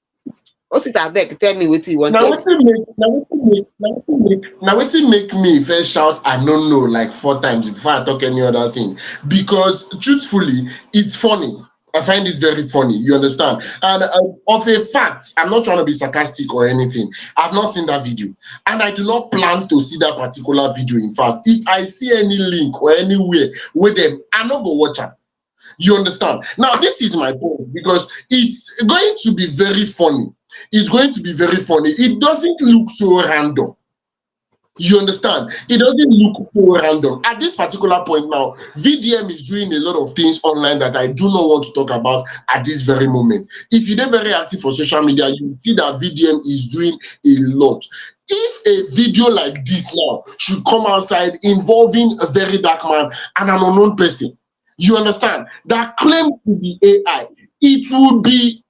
What's it back? Tell me what you want Now to tell me. wetin make now wetin make now wetin make now wetin make me first shout I no know like 4 times before I talk any other thing, because truthfully it's funny. I find it very funny, you understand? And of a fact, I'm not trying to be sarcastic or anything. I've not seen that video, and I do not plan to see that particular video. In fact, if I see any link or anywhere with them, I no go watch am. You understand? Now, this is my point, because it's going to be very funny. It's going to be very funny. It doesn't look so random. You understand? It doesn't look so random. At this particular point now, VDM is doing a lot of things online that I do not want to talk about at this very moment. If you're very active for social media, you will see that VDM is doing a lot. If a video like this now should come outside involving a very dark man and an unknown person, you understand, that claim to be AI, it would be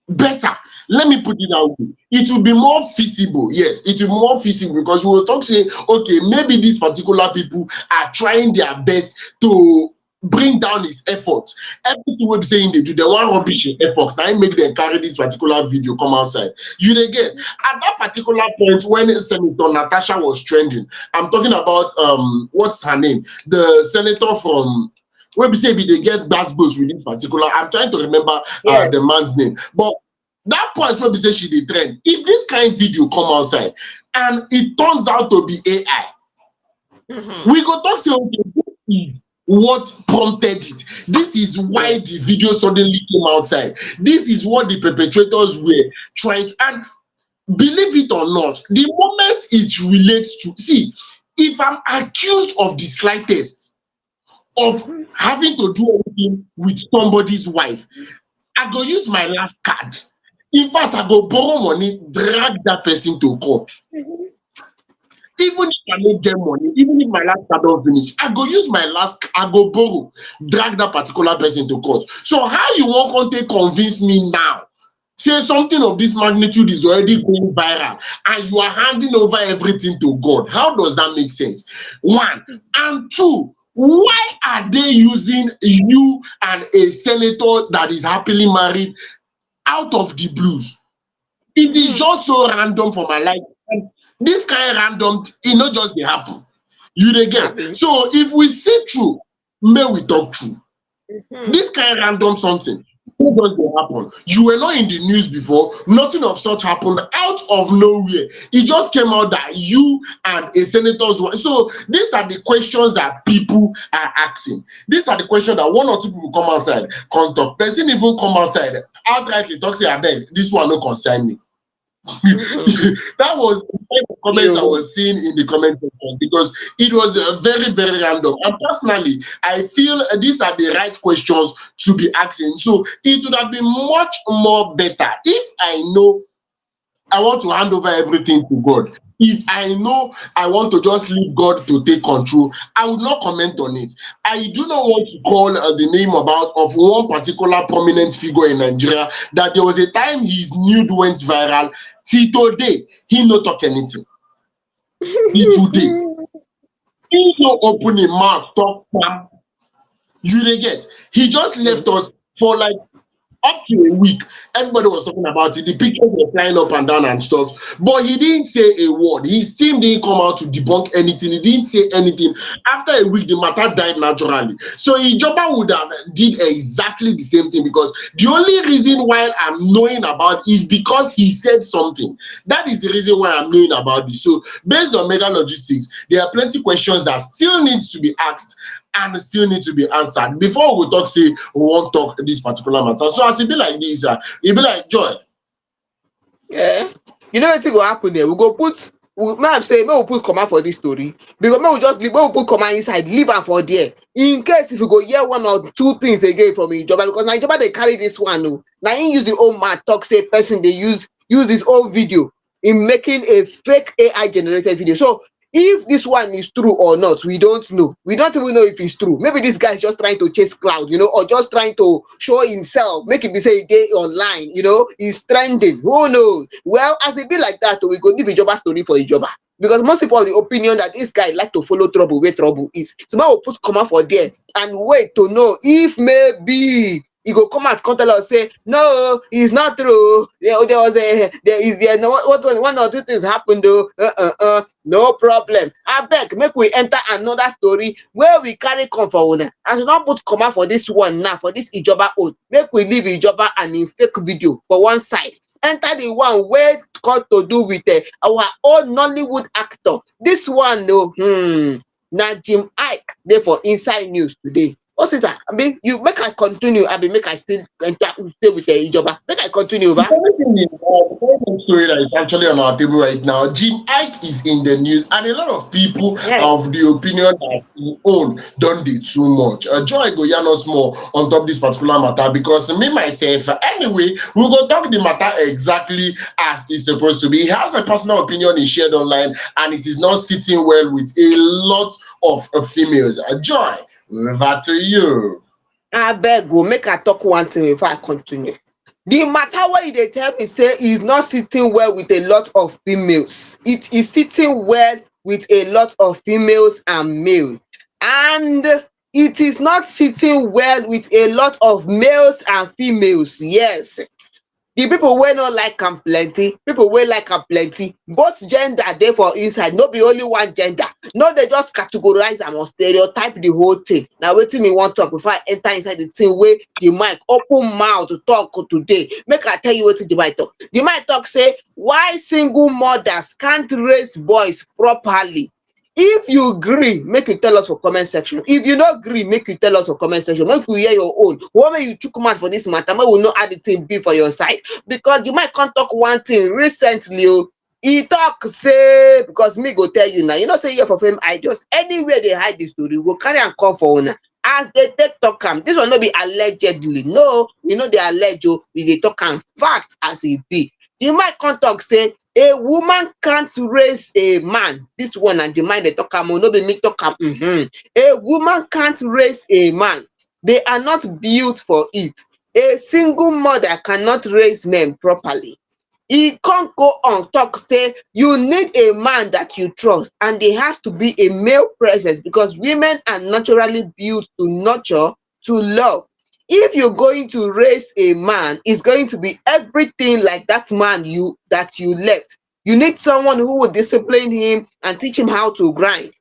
better. Let me put it that way. It will be more feasible. Yes, it will be more feasible, because we will talk say, okay, maybe these particular people are trying their best to bring down his effort. Everything we're saying they do, they want rubbish in effort. Now make them carry this particular video come outside. You dey get at that particular point when Senator Natasha was trending. I'm talking about what's her name? The senator from where we say they get bass with this particular. I'm trying to remember Yes. the man's name, but that point where we say she dey trend, if this kind of video come outside and it turns out to be AI, we go talk say, okay, this is what prompted it. This is why the video suddenly came outside. This is what the perpetrators were trying to, and believe it or not, the moment it relates to, see, if I'm accused of the slightest of having to do anything with somebody's wife, I go use my last card. In fact, I go borrow money, drag that person to court. Even if I no get money, even if my last card don finish, I go use my last, I go borrow, drag that particular person to court. So how you wan come take convince me now say something of this magnitude is already going viral and you are handing over everything to God? How does that make sense? One. And two, why are they using you and a senator that is happily married out of the blues? It is just so random for my life. And this kind of random, e no just dey happen. You dey get? Abi. So if we see true, may we talk true. Mhm. This kind of random something, no just dey happen. You were not in the news before, nothing of such happened out of nowhere. It just came out that you and a senator's wife. So these are the questions that people are asking. These are the questions that one or two people come outside, come talk. Person even come outside, outrightly talk say, abeg, this one no concern me. Mhm. That was the kind of comments I You. was seeing in the comment section because it was very, very random. And personally, I feel these are the right questions to be asking. So it would have been much more better if I know I want to hand over everything to God. If I know I want to just leave God to take control, I would not comment on it. I do not want to call the name about of one particular prominent figure in Nigeria that there was a time his nude went viral. Till today, he no talk anything. Till today, he no open him mouth talk. You dey get? He just left us for like up to a week. Everybody was talking about it. The pictures were flying up and down and stuff. But he didn't say a word. His team didn't come out to debunk anything. He didn't say anything. After a week, the matter died naturally. So Ijoba would have did exactly the same thing because the only reason why I'm knowing about is because he said something. That is the reason why I'm knowing about this. So based on mega logistics, there are plenty questions that still needs to be asked and still need to be answered before we talk say we wan talk this particular matter. So as e be like this, e be like Joy. Yeah. You know wetin go happen there? We go put may I say make we put comma for this story because make we just leave, make we put comma inside, leave am for there in case if you go hear one or two things again from Ijoba, because na Ijoba dey carry this one o. Na him use the own mouth talk say person dey use his own video in making a fake AI generated video. So if this one is true or not, we don't know. We don't even know if it's true. Maybe this guy is just trying to chase cloud, or just trying to show himself, make it be say day online, he's trending. Who knows? Well, as it be like that, we go leave Ijoba story for Ijoba. Because most people have the opinion that this guy like to follow trouble where trouble is. So now we'll put comma for there and wait to know if maybe he go come out come tell us say no, it's not true. There was no what was one or two things happened though. No problem. Abeg make we enter another story where we carry come for una. As we don put comma for this one now, for this Ijoba own, make we leave Ijoba and im fake video for one side. Enter the one wey got to do with our own Nollywood actor. This one na Jim Iyke dey for inside news today. Oh sister, abi you make I continue, abi make I still enter stay with Ijoba? Make I continue ba? Everything is the very story that is actually on our table right now. Jim Iyke is in the news, and a lot of people Yes. are of the opinion that he own don dey too much. Joy go yarn us more on top this particular matter because me myself, anyway, we go talk the matter exactly as it's supposed to be. He has a personal opinion he shared online, and it is not sitting well with a lot of females. Joy, over to you. Abeg o, make I talk one thing before I continue. The matter wey you dey tell me say is not sitting well with a lot of females. It is sitting well with a lot of females and male, and it is not sitting well with a lot of males and females. Yes. The people wey no like am plenty, people wey like am plenty. Both gender dey for inside, no be only one gender. No dey just categorize am or stereotype the whole thing. Na wetin me wan talk before I enter inside the thing wey the mic open mouth to talk today. Make I tell you wetin the mic talk. The mic talk say why single mothers can't raise boys properly. If you gree, make you tell us for comment section. If you no gree, make you tell us for comment section. Make we hear your own. What make you chook mouth for this matter? Make we know how the thing be for your side. Because you might come talk one thing recently. He talk say because me go tell you now. You know say here for FameIdols, anywhere they hide the story, we go carry and come for una. as they take talk am. This one no be allegedly, no, we no dey allege o, we dey talk am fact as e be. The man come talk say a woman can't raise a man. This one na the man dey talk am o, no be me talk am. A woman can't raise a man. They are not built for it. A single mother cannot raise men properly. He can't go on talk say you need a man that you trust, and there has to be a male presence because women are naturally built to nurture, to love. If you're going to raise a man, it's going to be everything like that man you left. You need someone who will discipline him and teach him how to grind.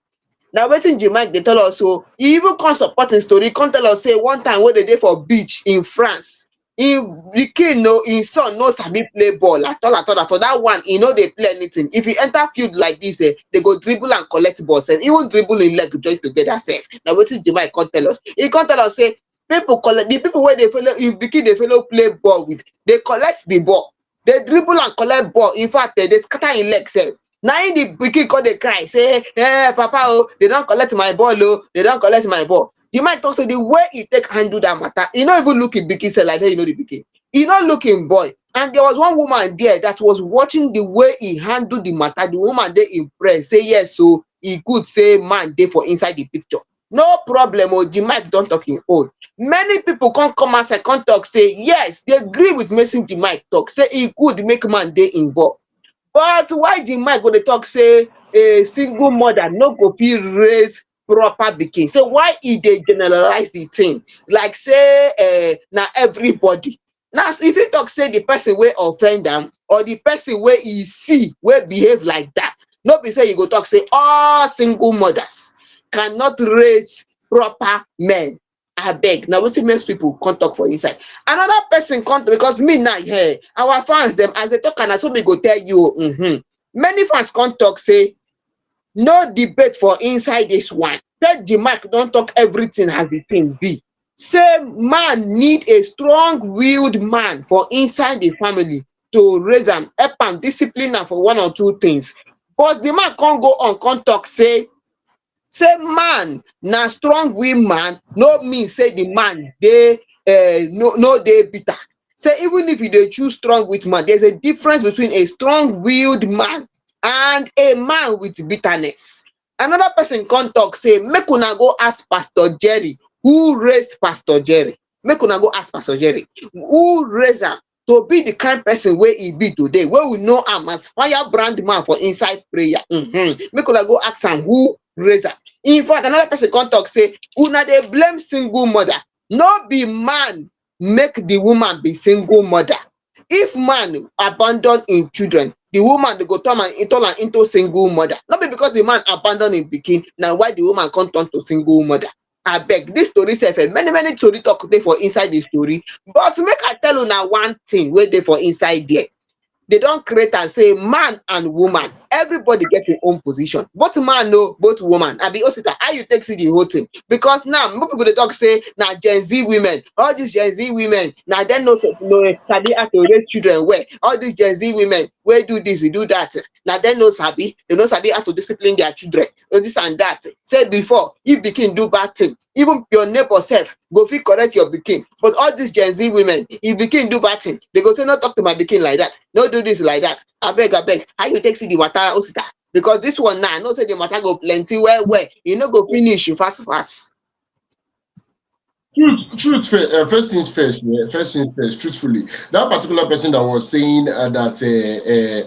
Na wetin Jemima dey tell us o. E even come support him story, come tell us say one time wey dey dey for beach in France, him pikin him son no sabi play ball at all at all at all. Dat one e no dey play anything. If e enter field like dis dey go dribble and collect ball sef, even dribble him leg join together sef. Na wetin Jemima come tell us. E come tell us say the people wey dey follow him pikin dey follow play ball with, dey collect the ball, dey dribble and collect ball. In fact dey scatter him leg sef. Na im the pikin come dey cry say papa o, dey don collect my ball o, dey don collect my ball. The man talk say the way e take handle that matter, e no even look him pikin sef like say e know the pikin. E no look him boy. And there was one woman there that was watching the way he handle the matter. The woman dey impressed, say yes o, e good say man dey for inside the picture. No problem o, the mic don talk him own. Many people come outside come talk say yes, they agree with wetin the mic talk, say e good make man dey involved. But why the man go dey talk say a single mother no go fit raise proper pikin? Say why e dey generalize the thing like say na everybody? Now if you talk say the person wey offend am or the person wey e see wey behave like that, no be say you go talk say all single mothers cannot raise proper men. Abeg, na wetin makes people come talk for inside. Another person come, because me now our fans dem as they talk am na so me go tell you many fans come talk say no debate for inside this one. Say the mic don talk everything as the thing be. Say man need a strong-willed man for inside the family to raise am, help am, discipline am for one or two things. But the man come go on come talk say man na strong will man no mean say the man dey no dey bitter. Say even if you dey choose strong with man, there's a difference between a strong-willed man and a man with bitterness. Another person come talk say make una go ask Pastor Jerry who raised Pastor Jerry. Make una go ask Pastor Jerry who raise am to be the kind person wey e be today, wey we know am as firebrand man for inside prayer. Make una go ask am who raise am. In fact, another person come talk say una dey blame single mother. No be man make the woman be single mother. If man abandon im children, the woman dey go turn am into single mother. No be because the man abandon im pikin na why the woman come turn to single mother. Abeg, this story sef many story talk dey for inside the story, but make I tell una one thing wey dey for inside there. They don create am say man and woman, everybody get im own position. Both man o, both woman. Abi Osita, how you take see the whole thing? Because now more people dey talk say na Gen Z women, all these Gen Z women, na dem no sabi how to raise children well. All these Gen Z women wey do this, do that, na dem no sabi, they no sabi how to discipline their children, this and that. Say before, if pikin do bad thing, even your neighbor sef go fit correct your pikin. But all these Gen Z women, if pikin do bad thing, they go say no talk to my pikin like that, no do this like that. Abeg, how you take see the matter, Osita? Because this one now, I know say the matter go plenty well, e no go finish you fast. First things first. Yeah, first things first. Truthfully, that particular person that was saying that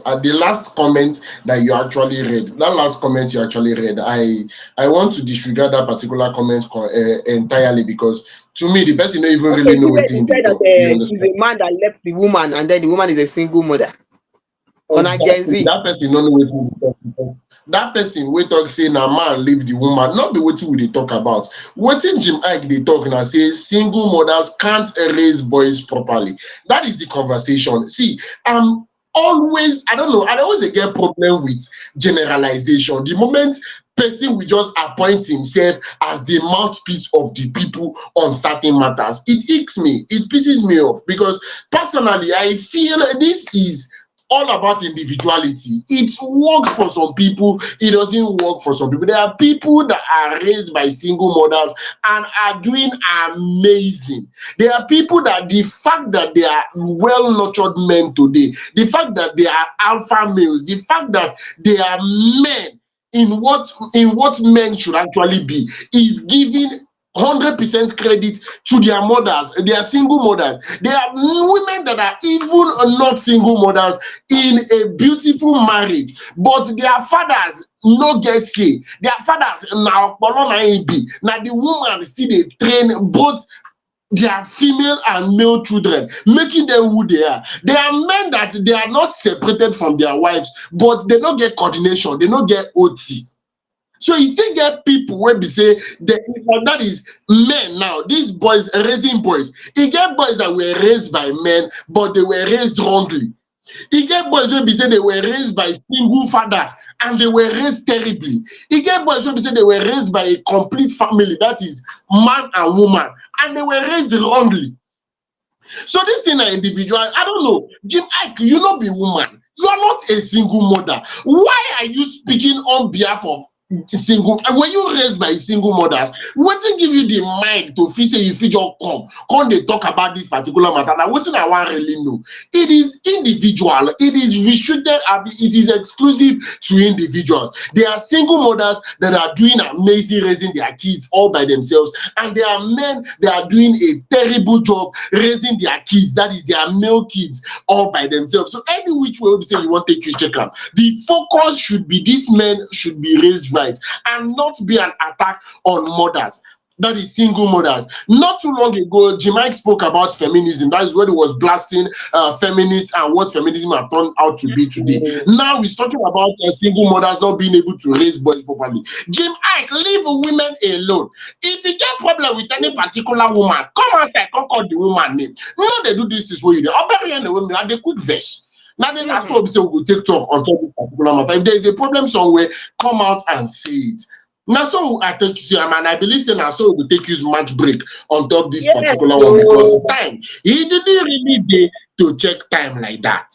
at the last comment that you actually read, I want to disregard that particular comment entirely, because to me the person don't even really Okay, know he what said, they that talk. You he's understand? a man that left the woman and then the woman is a single mother. On a Gen Exactly. Z. That person don't know what we talk about. That person we talk say na man leave the woman, not be what we dey talk about. Wetin Jim Iyke dey talk now say single mothers can't raise boys properly. That is the conversation. See, I don't know, I always get problem with generalization. The moment person will just appoint himself as the mouthpiece of the people on certain matters, it icks me, it pisses me off, because personally I feel this is all about individuality. It works for some people, it doesn't work for some people. There are people that are raised by single mothers and are doing amazing. There are people that the fact that they are well nurtured men today, the fact that they are alpha males, the fact that they are men in what men should actually be, is giving 100% credit to their mothers. They are single mothers. There are women that are even not single mothers in a beautiful marriage, but their fathers no get say. Their fathers now now the woman still dey train both their female and male children, making them who they are. There are men that they are not separated from their wives, but they don't get coordination, they don't get OT. So you still get people where they say that is men now. These boys raising boys. You get boys that were raised by men, but they were raised wrongly. You get boys where they say they were raised by single fathers and they were raised terribly. You get boys where they say they were raised by a complete family, that is man and woman, and they were raised wrongly. So this thing are individual. I don't know. Jim Iyke, you not be woman. You are not a single mother. Why are you speaking on behalf of single? And were you raised by single mothers? What give you the mind to feel say you fit just come they talk about this particular matter? Now what I want really know. It is individual, it is restricted, it is exclusive to individuals. There are single mothers that are doing amazing raising their kids all by themselves, and there are men that are doing a terrible job raising their kids, that is their male kids, all by themselves. So any which way we say you want to take you check out, the focus should be these men should be raised right and not be an attack on mothers, that is single mothers. Not too long ago, Jim spoke about feminism. That is what he was blasting feminists and what feminism has turned out to be today. Now he's talking about single mothers not being able to raise boys properly. Jim Iyke, leave women alone. If you get problem with any particular woman, come outside, come call the woman name. No, they do this way. They bury the women and they could verse. Now then that's what we say we will take talk on top of this particular matter. If there is a problem somewhere, come out and say it. Now, so I take you, and I believe now so we will take you match break on top this particular one because time he didn't really dey to check time like that.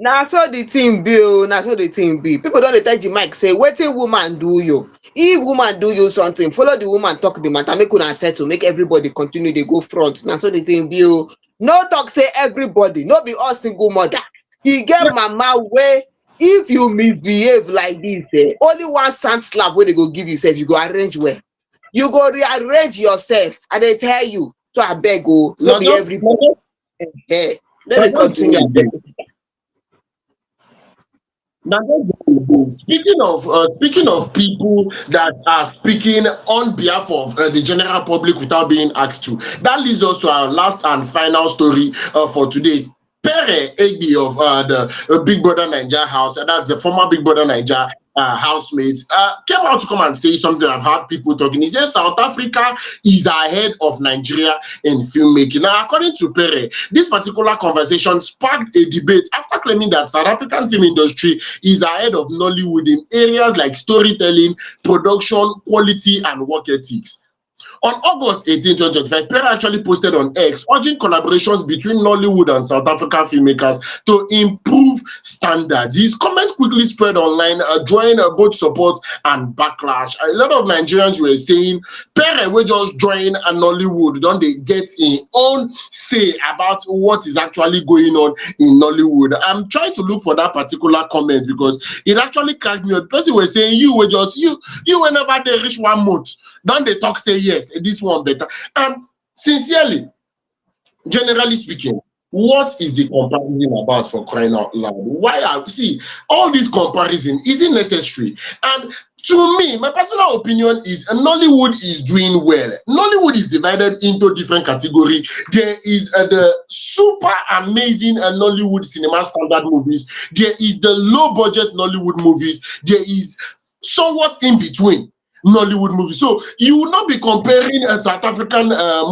Now so the thing be oh, na so the thing be. People don't dey tell the mic say wetin woman do you. If woman do you something, follow the woman talk the matter, make una settle, make everybody continue dey go front. Na so the thing be oh. No talk say everybody, no be all single mother. E get mama wey if you misbehave like this, only one sand slap wey they go give you sef, you go arrange well. You go rearrange yourself. I dey tell you. So abeg oh, no be everybody. Let me continue. Now, speaking of people that are speaking on behalf of the general public without being asked to, that leads us to our last and final story for today. Pere Egbi of the Big Brother Naija house, and that's the former Big Brother Naija housemates, came out to come and say something. I've heard people talking. He says South Africa is ahead of Nigeria in filmmaking. Now, according to Pere, this particular conversation sparked a debate after claiming that South African film industry is ahead of Nollywood in areas like storytelling, production, quality, and work ethics. On August 18, 2025, Pere actually posted on X urging collaborations between Nollywood and South African filmmakers to improve standards. His comment quickly spread online, drawing both support and backlash. A lot of Nigerians were saying, Pere will just join a Nollywood, don't they get in own say about what is actually going on in Nollywood. I'm trying to look for that particular comment because it actually cracked me up. The person was saying, you whenever they reach 1 month, don't they talk say yes, this one better. And sincerely, generally speaking, what is the comparison about, for crying out loud? See all this comparison isn't necessary. And to me, my personal opinion is Nollywood is doing well. Nollywood is divided into different categories. There is the super amazing Nollywood cinema standard movies. There is the low budget Nollywood movies. There is somewhat in between. Nollywood movies. So you will not be comparing South African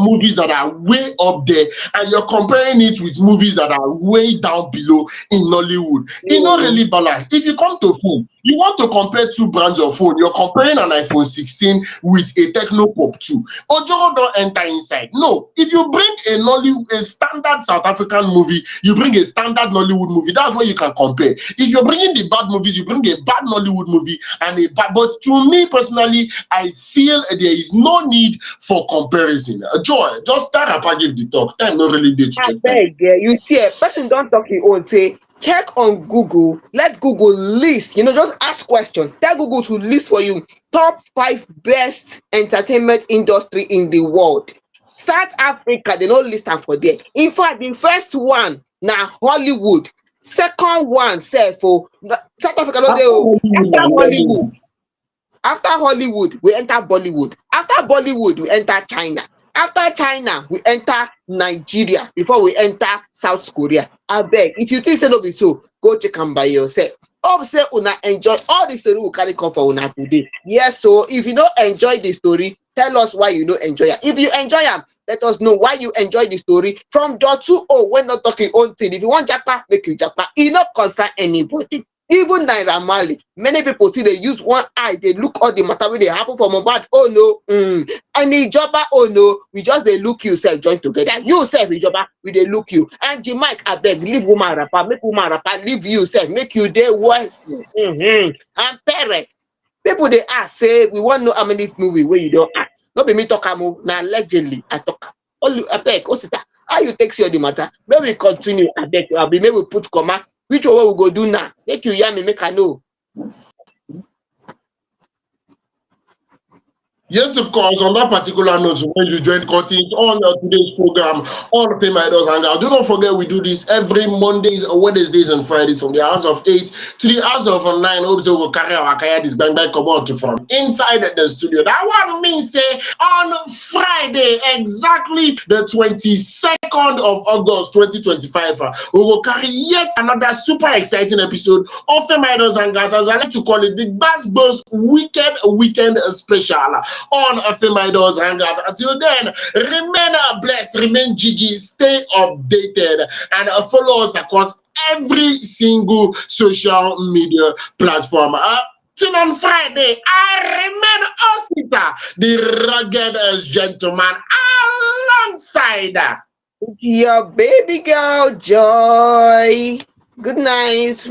movies that are way up there, and you're comparing it with movies that are way down below in Nollywood. It's not Mm. really balanced. If you come to phone, you want to compare two brands of phone. You're comparing an iPhone 16 with a Techno Pop 2. Ojoro don't enter inside. No, if you bring a standard South African movie, you bring a standard Nollywood movie. That's where you can compare. If you're bringing the bad movies, you bring a bad Nollywood movie and a bad. But to me personally, I feel there is no need for comparison. Joy, just start up and give the talk. Time not really day to I check time. beg, you see, a person don't talk his own. Say, check on Google. Let Google list. Just ask questions. Tell Google to list for you top 5 best entertainment industry in the world. South Africa, they no list am for there. In fact, the first one na Hollywood. Second one sef South Africa no dey After o. Hollywood, Enter now, Hollywood. Nollywood. After Hollywood, we enter Bollywood. After Bollywood, we enter China. After China, we enter Nigeria before we enter South Korea. Abeg, if you think say no be so, go check am by yourself. Hope say una enjoy all the story we carry come for una today. Yes, so if you no enjoy the story, tell us why you no enjoy am. If you enjoy am, let us know why you enjoy the story. From dot 2 when not talking own thing. If you want japa, make you japa. E no concern anybody. Even Naira Marley, many people see they use one eye, they look all the matter wey dey happen for Mohbad. Oh no, and Ijoba, oh no, we just dey look you sef join together. You sef Ijoba, we dey look you. And Mike, abeg, leave woman rapper, make woman rapper leave you sef, make you dey worse. And Pere, people dey ask say we wan know how many movie wey you don act. No be me talk am o, na allegedly I talk am. Abeg, Osita, how you take see all the matter? Make we continue, abeg, abi make we put comma. Which one wey we go do now? Make you yarn me, make I know. Yes, of course. On that particular note, when you join Curtis on today's program on FameIdols Hangout, do not forget we do this every Mondays, Wednesdays, and Fridays from the hours of 8 to the hours of 9. Also, we'll carry our kaya this bang bang come out from inside the studio. That one means say on Friday, exactly the 22nd of August 2025, we will carry yet another super exciting episode of FameIdols Hangout, as I like to call it, the Bass Boss Weekend Special on FameIdols Hangout. Until then, remain blessed, remain jiggy, stay updated, and follow us across every single social media platform. Till on Friday, I remain Osita, the rugged gentleman, alongside Your baby girl Joy. Good night.